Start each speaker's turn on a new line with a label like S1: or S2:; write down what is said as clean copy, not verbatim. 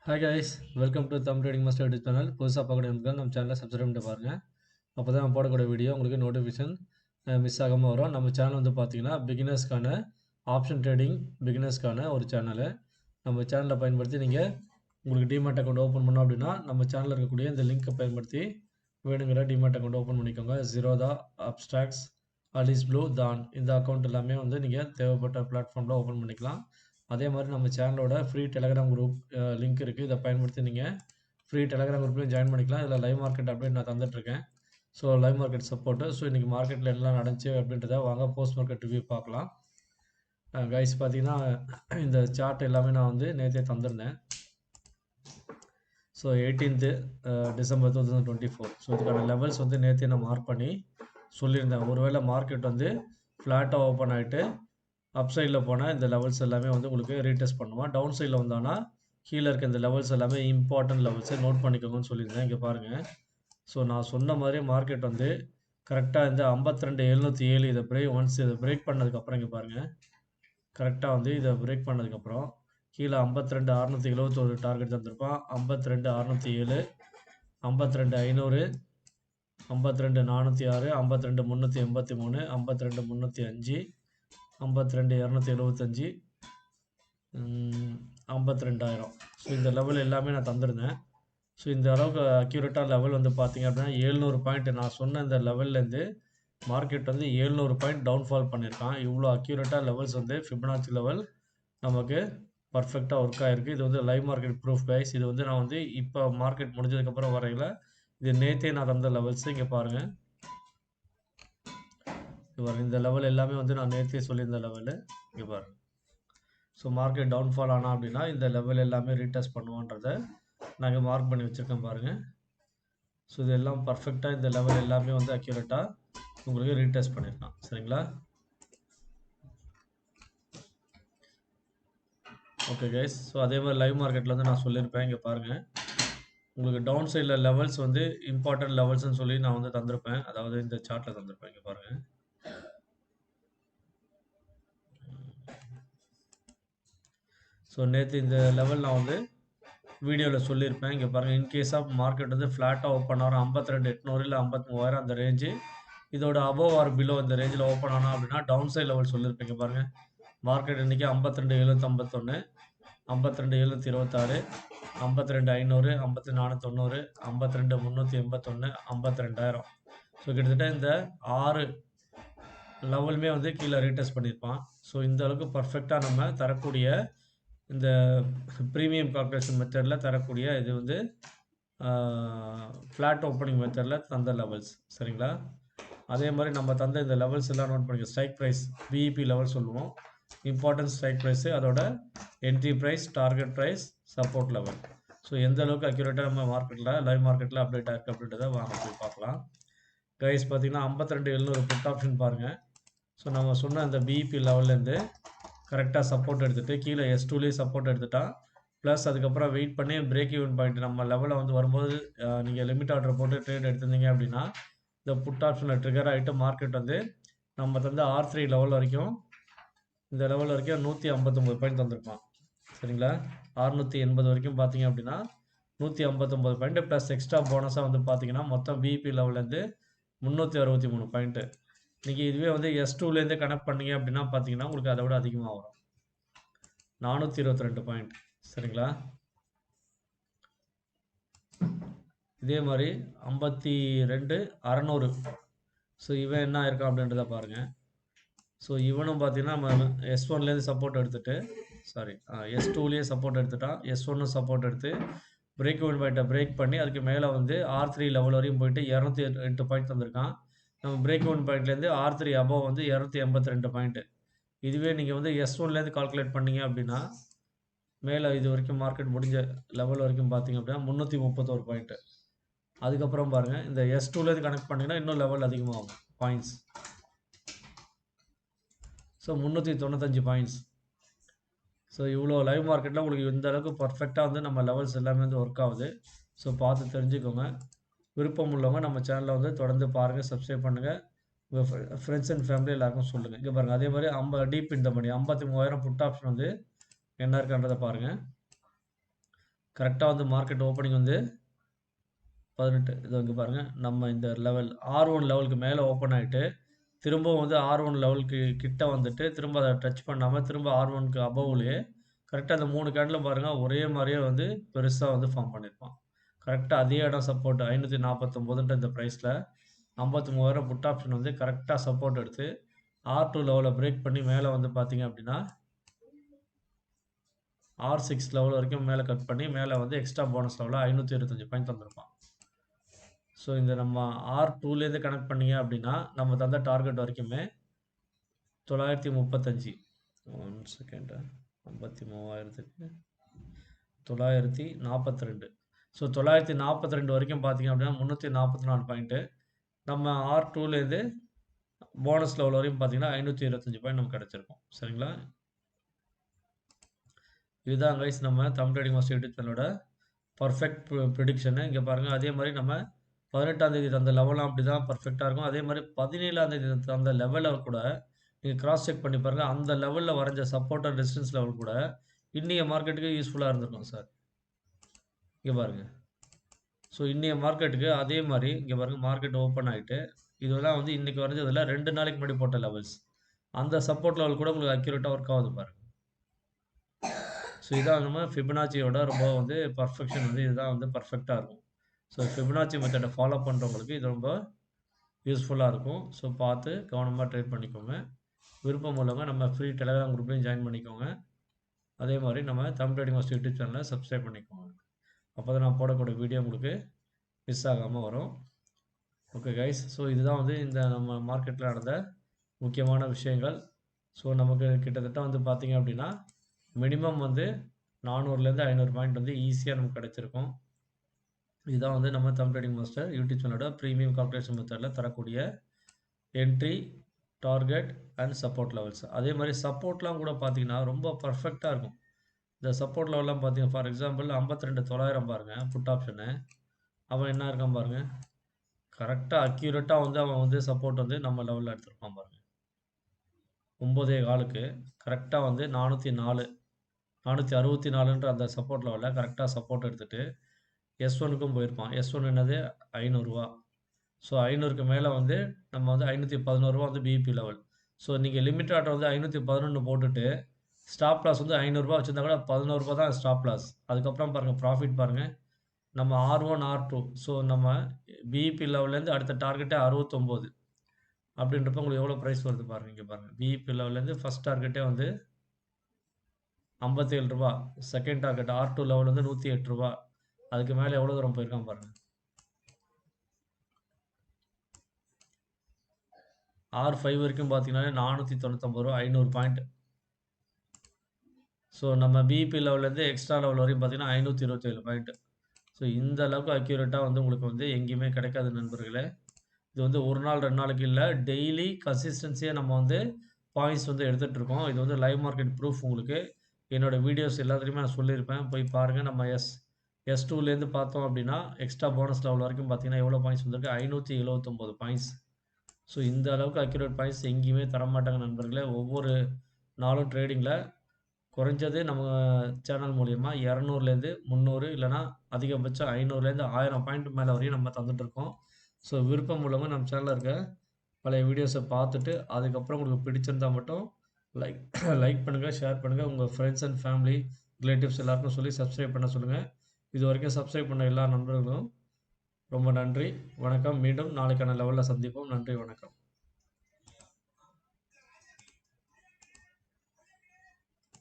S1: Hi guys, welcome to Thumb Trading Master YouTube channel. புதுசாக பார்க்கக்கூடிய நம்ம சேனலை சப்ஸ்கிரைப் பண்ணிட்டு பாருங்கள். அப்போ தான் நம்ம போடக்கூடிய வீடியோ உங்களுக்கு நோட்டிஃபிகேஷன் மிஸ் ஆகாமல் வரும். நம்ம சேனல் வந்து பார்த்தீங்கன்னா பிகினர்ஸ்க்கான ஆப்ஷன் ட்ரேடிங் பிகினர்ஸ்க்கான ஒரு சேனலு. நம்ம சேனலை பயன்படுத்தி நீங்கள் உங்களுக்கு டிமேட் அக்கௌண்ட் ஓப்பன் பண்ணோம் அப்படின்னா நம்ம சேனலில் இருக்கக்கூடிய இந்த லிங்க்கை பயன்படுத்தி வேணுங்கிற டிமேட் அக்கௌண்ட் ஓப்பன் பண்ணிக்கோங்க. ஜீரோதா, அப்ஸ்ட்ராக்ஸ், அலிஸ் ப்ளூ, தான் இந்த அக்கௌண்ட் எல்லாமே வந்து நீங்கள் தேவைப்பட்ட பிளாட்ஃபார்மில் ஓப்பன் பண்ணிக்கலாம். அதே மாதிரி நம்ம சேனலோட ஃப்ரீ டெலகிராம் குரூப் லிங்க் இருக்குது. இதை பயன்படுத்தி நீங்கள் ஃப்ரீ டெலகிராம் குரூப்லையும் ஜாயின் பண்ணிக்கலாம். இதில் லைவ் மார்க்கெட் அப்டேட் நான் தந்துட்டுருக்கேன். So live market support. So இன்றைக்கி மார்க்கெட்டில் எல்லாம் நடந்துச்சு அப்படின்றத வாங்க போஸ்ட் மார்க்கெட் ரிவ்யூ பார்க்கலாம். கைஸ் பார்த்தீங்கன்னா இந்த சார்ட் எல்லாமே நான் வந்து நேற்றே தந்திருந்தேன். So 18th December 2024. ஸோ இதுக்கான லெவல்ஸ் வந்து நேற்றே நான் மார்க் பண்ணி சொல்லியிருந்தேன். ஒருவேளை மார்க்கெட் வந்து ஃப்ளாட்டாக ஓப்பன் ஆகிட்டு அப் சைடில் போனால் இந்த லெவல்ஸ் எல்லாமே வந்து உங்களுக்கு ரீடெஸ்ட் பண்ணுவான். டவுன் சைடில் வந்தானா கீழே இருக்க இந்த லெவல்ஸ் எல்லாமே இம்பார்ட்டன்ட் லெவல்ஸை நோட் பண்ணிக்கோங்கன்னு சொல்லியிருந்தேன். இங்கே பாருங்கள். ஸோ நான் சொன்ன மாதிரி மார்க்கெட் வந்து கரெக்டாக இந்த 52,707 இதை பிரேக் பண்ணதுக்கப்புறம் இங்கே பாருங்கள். கரெக்டாக வந்து இதை பிரேக் பண்ணதுக்கப்புறம் கீழே 52,671 டார்கெட் தந்திருப்பான். 52,607, 52,500, 52,406, 52,383, 52,305, 52,275, 52,000. ஸோ இந்த லெவல் எல்லாமே நான் தந்திருந்தேன். ஸோ இந்த அளவுக்கு அக்யூரேட்டாக லெவல் வந்து பார்த்தீங்க அப்படின்னா 700 பாயிண்ட் நான் சொன்ன இந்த லெவல்லேருந்து மார்க்கெட் வந்து 700 பாயிண்ட் டவுன்ஃபால் பண்ணியிருக்கான். இவ்வளோ அக்யூரேட்டாக லெவல்ஸ் வந்து ஃபிபனாச்சி லெவல் நமக்கு பர்ஃபெக்டாக ஒர்க் ஆகிருக்கு. இது வந்து லைவ் மார்க்கெட் ப்ரூஃப் கைஸ். இது வந்து நான் வந்து இப்போ மார்க்கெட் முடிஞ்சதுக்கப்புறம் வரையில் இது நேற்றே நான் தந்த லெவல்ஸ். இங்கே பாருங்கள், இந்த லெவல் எல்லாமே வந்து நான் நேற்றே சொல்லியிருந்த லெவலு. இங்கே பாருங்கள். ஸோ மார்க்கெட் டவுன்ஃபால் ஆனால் அப்படின்னா இந்த லெவல் எல்லாமே ரீடெஸ்ட் பண்ணுவோன்றதை நாங்கள் மார்க் பண்ணி வச்சுருக்கேன் பாருங்கள். ஸோ இது எல்லாம் பர்ஃபெக்டாக இந்த லெவல் எல்லாமே வந்து அக்யூரேட்டாக உங்களுக்கு ரீடெஸ்ட் பண்ணியிருக்கான். சரிங்களா? Okay guys. ஸோ அதே மாதிரி லைவ் மார்க்கெட்டில் வந்து நான் சொல்லியிருப்பேன். இங்கே பாருங்கள், உங்களுக்கு டவுன் சைடில் லெவல்ஸ் வந்து இம்பார்ட்டன்ட் லெவல்ஸ்னு சொல்லி நான் வந்து தந்திருப்பேன். அதாவது இந்த சார்ட்டில் தந்திருப்பேன். இங்கே பாருங்கள். ஸோ நேற்று இந்த லெவல் நான் வந்து வீடியோவில் சொல்லியிருப்பேன். இங்கே பாருங்கள், இன்கேஸ் ஆஃப் மார்க்கெட் வந்து ஃப்ளாட்டாக ஓப்பன் ஆகும் 52,800 இல்லை 53,000 அந்த ரேஞ்சு, இதோட அபோவ் ஆர் பிலோ இந்த ரேஞ்சில் ஓப்பன் ஆனால் அப்படின்னா டவுன் சைட் லெவல் சொல்லியிருப்பேன். இங்கே பாருங்கள், மார்க்கெட் இன்றைக்கி 52,751, 52,726, 52,500, 54,90, 52,381, 52,000. ஸோ கிட்டத்தட்ட இந்த 6 லெவலுமே வந்து கீழே ரீடெஸ்ட் பண்ணியிருப்பான். ஸோ இந்த அளவுக்கு பர்ஃபெக்டாக நம்ம தரக்கூடிய இந்த ப்ரீமியம் கால்குலேஷன் மெத்தடில் தரக்கூடிய இது வந்து ஃப்ளாட் ஓப்பனிங் மெத்தடில் தந்த லெவல்ஸ். சரிங்களா? அதே மாதிரி நம்ம தந்த இந்த லெவல்ஸ் எல்லாம் நோட் பண்ணிக்க. ஸ்ட்ரைக் ப்ரைஸ் பிஇபி லெவல் சொல்லுவோம். இம்பார்ட்டன்ட் ஸ்ட்ரைக் ப்ரைஸு, அதோட entry price, target price, support level. So எந்த அளவுக்கு அக்யூரேட்டாக நம்ம மார்க்கெட்டில் லைவ் மார்க்கெட்டில் அப்டேட் ஆகிருக்கு அப்படின்றத வாங்க போய் பார்க்கலாம். கைஸ் பார்த்தீங்கன்னா 52,700 புட் ஆப்ஷன் பாருங்கள். ஸோ நம்ம சொன்ன அந்த பிஇபி லெவல்லேருந்து கரெக்டாக சப்போர்ட் எடுத்துகிட்டு கீழே S2லேயே சப்போர்ட் எடுத்துட்டான். ப்ளஸ் அதுக்கப்புறம் வெயிட் பண்ணி பிரேக் ஈவன் பாயிண்ட் நம்ம லெவலில் வந்து வரும்போது நீங்கள் லிமிட் ஆர்டர் போட்டு ட்ரேட் எடுத்திருந்தீங்க அப்படின்னா இந்த புட் ஆப்ஷனில் ட்ரிகர் ஆகிட்டு மார்க்கெட் வந்து நம்ம தந்து R3 லெவல் வரைக்கும், இந்த லெவல் வரைக்கும் 159 பாயிண்ட் தந்திருப்பான். சரிங்களா? 680 வரைக்கும் பார்த்தீங்க அப்படின்னா 159 பாயிண்ட் ப்ளஸ் எக்ஸ்ட்ரா போனஸாக வந்து பார்த்தீங்கன்னா மொத்தம் பிஇபி லெவல்லேருந்து 363 பாயிண்ட்டு. நீங்கள் இதுவே வந்து S2லேருந்து கனெக்ட் பண்ணீங்க அப்படின்னா பார்த்தீங்கன்னா உங்களுக்கு அதை விட அதிகமாக வரும், 422 பாயிண்ட். சரிங்களா? இதே மாதிரி 52,600. ஸோ இவன் என்ன இருக்கான் அப்படின்றத பாருங்கள். ஸோ இவனும் பார்த்தீங்கன்னா நம்ம S1லேருந்து சப்போர்ட் எடுத்துகிட்டு S2லேயே சப்போர்ட் எடுத்துட்டான். S1 சப்போர்ட் எடுத்து பிரேக் ஈவன் பாயிண்ட்டை பிரேக் பண்ணி அதுக்கு மேலே வந்து R3 லெவல் வரையும் போயிட்டு 208 பாயிண்ட் தந்திருக்கான். நம்ம பிரேக் ஈவன் பாயிண்ட்லேருந்து R3 அபோவ் வந்து 282 பாயிண்ட்டு. இதுவே நீங்கள் வந்து S1லேருந்து கால்குலேட் பண்ணீங்க அப்படின்னா மேலே இது வரைக்கும் மார்க்கெட் முடிஞ்ச லெவல் வரைக்கும் பார்த்தீங்க அப்படின்னா 331 பாயிண்ட்டு. அதுக்கப்புறம் பாருங்கள், இந்த S2லேருந்து கனெக்ட் பண்ணிங்கன்னா இன்னும் லெவல் அதிகமாகும் பாயிண்ட்ஸ். So 395 points. ஸோ இவ்வளோ லைவ் மார்க்கெட்டில் உங்களுக்கு இந்த அளவுக்கு பர்ஃபெக்டாக வந்து நம்ம லெவல்ஸ் எல்லாமே வந்து ஒர்க் ஆகுது. ஸோ பார்த்து தெரிஞ்சுக்கோங்க. விருப்பம் உள்ளவங்க நம்ம சேனலை வந்து தொடர்ந்து பாருங்கள், சப்ஸ்கிரைப் பண்ணுங்கள், உங்கள் ஃப்ரெண்ட்ஸ் அண்ட் ஃபேமிலி எல்லாருக்கும் சொல்லுங்கள். இங்கே பாருங்கள், அதே மாதிரி டீப் இந்த மணி 53,000 புட் ஆப்ஷன் வந்து என்ன இருக்கான்றதை பாருங்கள். கரெக்டாக வந்து மார்க்கெட் ஓப்பனிங் வந்து 18 இது இங்கே பாருங்கள், நம்ம இந்த லெவல் R1 லெவலுக்கு மேலே ஓப்பன் ஆகிட்டு திரும்பவும் வந்து R1 லெவலுக்கு கிட்ட வந்துட்டு திரும்ப அதை டச் பண்ணாமல் திரும்ப R1க்கு அபவ்லேயே கரெக்டாக அந்த 3 கேண்டிலும் பாருங்கள் ஒரே மாதிரியே வந்து பெருசாக வந்து ஃபார்ம் பண்ணியிருப்பான். கரெக்டாக அதே இடம் சப்போர்ட் 549ன்ற இந்த ப்ரைஸில் 53,000 புட் ஆப்ஷன் வந்து கரெக்டாக சப்போர்ட் எடுத்து R2 லெவலை பிரேக் பண்ணி மேலே வந்து பார்த்தீங்க அப்படின்னா R6 லெவல் வரைக்கும் மேலே கட் பண்ணி மேலே வந்து எக்ஸ்ட்ரா போனஸ் லெவலில் 525 பாயிண்ட் தந்திருப்பான். ஸோ இந்த நம்ம R2லேருந்து கனெக்ட் பண்ணீங்க அப்படின்னா நம்ம தந்த டார்கெட் வரைக்குமே 935 1 செகண்ட் 53,000க்கு 942. ஸோ 942 வரைக்கும் பார்த்தீங்க அப்படின்னா 344 பாயிண்ட்டு. நம்ம R2லேருந்து போனஸ் லெவல் வரைக்கும் பார்த்தீங்கன்னா 525 பாயிண்ட் நமக்கு கிடச்சிருக்கும். சரிங்களா? இதுதான் கைஸ் நம்ம தமிழ் ட்ரேடிங் மாஸ்டர் யூடியூப் சேனலோட பர்ஃபெக்ட் ப்ரிடிக்ஷனு. இங்கே பாருங்கள், அதே மாதிரி நம்ம 18ஆம் தேதி தந்த லெவலாம் அப்படி தான் பர்ஃபெக்டாக இருக்கும். அதே மாதிரி 17ஆம் தேதி தந்த லெவலில் கூட நீங்கள் கிராஸ் செக் பண்ணி பாருங்கள், அந்த லெவலில் வரைஞ்ச சப்போர்ட் அண்ட் ரெசிஸ்டன்ஸ் லெவல் கூட இன்றைய மார்க்கெட்டுக்கு யூஸ்ஃபுல்லாக இருந்திருக்கும் சார். இங்கே பாருங்கள், ஸோ இன்றைய மார்க்கெட்டுக்கு அதே மாதிரி இங்கே பாருங்கள் மார்க்கெட் ஓப்பன் ஆகிட்டு இதெல்லாம் வந்து இன்றைக்கி வரைஞ்சதில் 2 நாளைக்கு முன்னாடி போட்ட லெவல்ஸ், அந்த சப்போர்ட் லெவல் கூட உங்களுக்கு அக்யூரேட்டாக ஒர்க் ஆகுது பாருங்கள். ஸோ இதான் நம்ம ஃபிபனாச்சியோட ரொம்ப வந்து பர்ஃபெக்ஷன் வந்து இதுதான் வந்து பர்ஃபெக்டாக இருக்கும். ஸோ ஃபிபனாச்சி மெத்தடை ஃபாலோ பண்ணுறவங்களுக்கு இது ரொம்ப யூஸ்ஃபுல்லாக இருக்கும். ஸோ பார்த்து கவனமாக ட்ரேட் பண்ணிக்கோங்க. விருப்பம் உள்ளவங்க நம்ம ஃப்ரீ டெலிகிராம் குரூப்லையும் ஜாயின் பண்ணிக்கோங்க. அதே மாதிரி நம்ம தமிழ் ட்ரேடிங் மாஸ்டர் யூடியூப் சேனலை சப்ஸ்கிரைப் பண்ணிக்கோங்க. அப்போ தான் நான் போடக்கூடிய வீடியோ உங்களுக்கு மிஸ் ஆகாமல் வரும். ஓகே கைஸ், ஸோ இதுதான் வந்து இந்த நம்ம மார்க்கெட்டில் நடந்த முக்கியமான விஷயங்கள். ஸோ நமக்கு கிட்டத்தட்ட வந்து பார்த்திங்க அப்படின்னா மினிமம் வந்து 400லேருந்து 500 பாயிண்ட் வந்து ஈஸியாக நமக்கு கிடச்சிருக்கும். இதுதான் வந்து நம்ம தமிழ் ட்ரேடிங் மாஸ்டர் யூடியூப் சேனலோட ப்ரீமியம் கால்குலேஷன் மெத்தடில் தரக்கூடிய entry, target and support levels. அதே மாதிரி சப்போர்ட்லாம் கூட பார்த்தீங்கன்னா ரொம்ப பர்ஃபெக்டாக இருக்கும். இந்த சப்போர்ட் லெவல்லாம் பார்த்தீங்கன்னா ஃபார் எக்ஸாம்பிள் 52,900 பாருங்கள் புட் ஆப்ஷனு. அவன் என்ன இருக்கான் பாருங்கள், கரெக்டாக அக்யூரேட்டாக வந்து அவன் வந்து சப்போர்ட் வந்து நம்ம லெவலில் எடுத்துருப்பான் பாருங்கள். 9.4க்கு கரெக்டாக வந்து 464ன்ற அந்த சப்போர்ட் லெவலில் கரெக்டாக சப்போர்ட் எடுத்துகிட்டு S1க்கும் போயிருப்பான். S1 என்னது 500 ஸோ 500க்கு மேலே வந்து நம்ம வந்து 511 வந்து பிபி லெவல். ஸோ நீங்கள் லிமிட் ஆர்டர் வந்து 511 போட்டுட்டு ஸ்டாப் லாஸ் வந்து 500 வச்சுருந்தா கூட 11 தான் ஸ்டாப் லாஸ். அதுக்கப்புறம் பாருங்கள் ப்ராஃபிட் பாருங்கள், நம்ம R1 R2 ஸோ நம்ம பிஇபி லெவல்லேருந்து அடுத்த டார்கெட்டே 69 அப்படின்றப்ப உங்களுக்கு எவ்வளோ ப்ரைஸ் வருது பாருங்கள். இங்கே பாருங்கள், பிஇபி லெவல்லேருந்து ஃபஸ்ட் டார்கெட்டே வந்து 57 ரூபா, செகண்ட் டார்கெட் R2 லெவல் வந்து 108 ரூபா. அதுக்கு மேலே எவ்வளோ தூரம் போயிருக்கான் பாருங்கள். R5 வரைக்கும் பார்த்தீங்கன்னா 499 ரூபா, 500 பாயிண்ட். ஸோ நம்ம பிஇபி லெவல்லேருந்து எக்ஸ்ட்ரா லெவல் வரையும் பார்த்தீங்கன்னா 527 பாயிண்ட். ஸோ இந்த அளவுக்கு அக்யூரேட்டாக வந்து உங்களுக்கு வந்து எங்கேயுமே கிடைக்காது நண்பர்களே. இது வந்து ஒரு நாள் 2 நாளைக்கு இல்லை, டெய்லி கன்சிஸ்டன்சியாக நம்ம வந்து பாயிண்ட்ஸ் வந்து எடுத்துகிட்டு இருக்கோம். இது வந்து லைவ் மார்க்கெட் ப்ரூஃப். உங்களுக்கு என்னோடய வீடியோஸ் எல்லாத்துலேயுமே நான் சொல்லியிருப்பேன், போய் பாருங்கள். நம்ம S2லேருந்து பார்த்தோம் அப்படின்னா எக்ஸ்ட்ரா போனஸ் லெவல் வரைக்கும் பார்த்தீங்கன்னா எவ்வளோ பாயிண்ட்ஸ் வந்திருக்கு, 579 பாயிண்ட்ஸ். ஸோ இந்த அளவுக்கு அக்யூரேட் பாயிண்ட்ஸ் எங்கேயுமே தரமாட்டாங்க நண்பர்களே. ஒவ்வொரு நாளும் ட்ரேடிங்கில் குறைஞ்சது நம்ம சேனல் மூலிமா 200லேருந்து 300 இல்லைனா அதிகபட்சம் 500லேருந்து 1000 பாயிண்ட் மேலே வரையும் நம்ம தந்துட்டுருக்கோம். ஸோ விருப்பம் உள்ளவங்க நம்ம சேனலில் இருக்க பழைய வீடியோஸை பார்த்துட்டு அதுக்கப்புறம் உங்களுக்கு பிடிச்சிருந்தால் மட்டும் லைக் பண்ணுங்கள், ஷேர் பண்ணுங்கள், உங்கள் ஃப்ரெண்ட்ஸ் அண்ட் ஃபேமிலி ரிலேட்டிவ்ஸ் எல்லாருக்கும் சொல்லி சப்ஸ்கிரைப் பண்ண சொல்லுங்கள். இது வரைக்கும் சப்ஸ்கிரைப் பண்ண எல்லா நண்பர்களும் ரொம்ப நன்றி. வணக்கம். மீண்டும் நாளைக்கான லெவலில் சந்திப்போம். நன்றி, வணக்கம்.